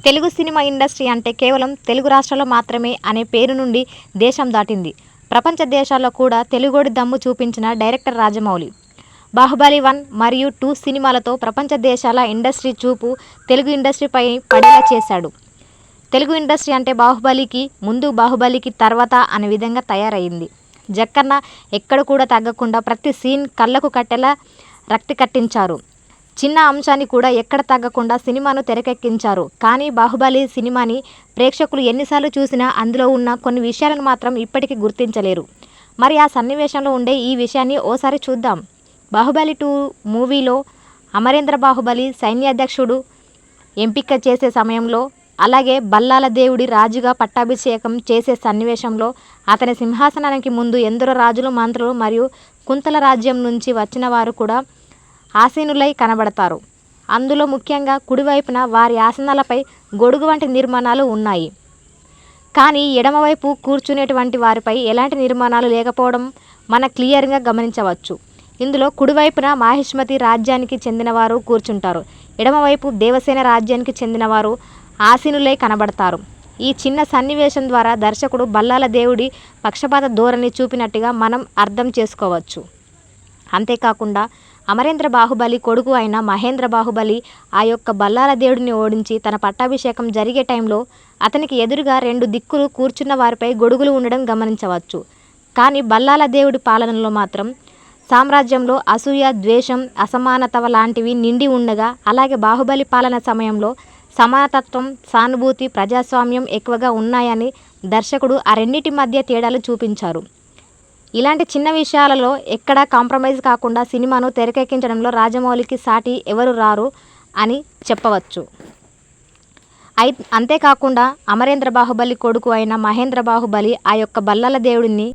Telugu cinema industry అంటే కేవలం తెలుగు రాష్ట్రాల్లో మాత్రమే అనే పేరు నుండి దేశం దాటింది. ప్రపంచ దేశాల్లో కూడా తెలుగోడి దమ్ము చూపించిన డైరెక్టర్ రాజమౌళి. 'బాహుబలి 1 మరియు 2' సినిమాలతో ప్రపంచ దేశాల ఇండస్ట్రీ చూపు తెలుగు ఇండస్ట్రీపై పడేలా చేశాడు. తెలుగు ఇండస్ట్రీ అంటే బాహుబలికి ముందు, బాహుబలికి తర్వాత అనే విధంగా తయారైంది. జక్కన్న ఎక్కడ కూడా తగ్గకుండా ప్రతి సీన్ కళ్లకు కట్టేలా రక్తి కట్టించారు. చిన్న అంశాన్ని కూడా ఎక్కడ తగ్గకుండా సినిమాను తెరకెక్కించారు. కానీ బాహుబలి సినిమాని ప్రేక్షకులు ఎన్నిసార్లు చూసినా అందులో ఉన్న కొన్ని విషయాలను మాత్రం ఇప్పటికీ గుర్తించలేరు. మరి ఆ సన్నివేశంలో ఉండే ఈ విషయాన్ని ఓసారి చూద్దాం. బాహుబలి 2 మూవీలో అమరేంద్ర బాహుబలి సైన్యాధ్యక్షుడు ఎంపిక చేసే సమయంలో, అలాగే బల్లాల దేవుడి రాజుగా పట్టాభిషేకం చేసే సన్నివేశంలో అతని సింహాసనానికి ముందు ఎందరో రాజులు, మంత్రులు మరియు కుంతల రాజ్యం నుంచి వచ్చిన వారు కూడా ఆసీనులై కనబడతారు. అందులో ముఖ్యంగా కుడివైపున వారి ఆసనాలపై గొడుగు వంటి నిర్మాణాలు ఉన్నాయి. కానీ ఎడమవైపు కూర్చునేటువంటి వారిపై ఎలాంటి నిర్మాణాలు లేకపోవడం మనం క్లియర్గా గమనించవచ్చు. ఇందులో కుడివైపున మాహిష్మతి రాజ్యానికి చెందినవారు కూర్చుంటారు. ఎడమవైపు దేవసేన రాజ్యానికి చెందినవారు ఆసీనులై కనబడతారు. ఈ చిన్న సన్నివేశం ద్వారా దర్శకుడు బల్లాల దేవుడి పక్షపాత ధోరణి చూపినట్టుగా మనం అర్థం చేసుకోవచ్చు. అంతేకాకుండా అమరేంద్ర బాహుబలి కొడుకు అయిన మహేంద్ర బాహుబలి ఆ యొక్క బల్లాల దేవుడిని ఓడించి తన పట్టాభిషేకం జరిగే టైంలో అతనికి ఎదురుగా 2 దిక్కులు కూర్చున్న వారిపై గొడుగులు ఉండడం గమనించవచ్చు. కానీ బల్లాల దేవుడి పాలనలో మాత్రం సామ్రాజ్యంలో అసూయ, ద్వేషం, అసమానత లాంటివి నిండి ఉండగా, అలాగే బాహుబలి పాలన సమయంలో సమానతత్వం, సానుభూతి, ప్రజాస్వామ్యం ఎక్కువగా ఉన్నాయని దర్శకుడు ఆ రెండింటి మధ్య తేడాలు చూపించారు. ఇలాంటి చిన్న విషయాలలో ఎక్కడా కాంప్రమైజ్ కాకుండా సినిమాను తెరకెక్కించడంలో రాజమౌళికి సాటి ఎవరు రారు అని చెప్పవచ్చు. అంతేకాకుండా అమరేంద్ర బాహుబలి కొడుకు అయిన మహేంద్ర బాహుబలి ఆ యొక్క బల్లాల దేవుడిని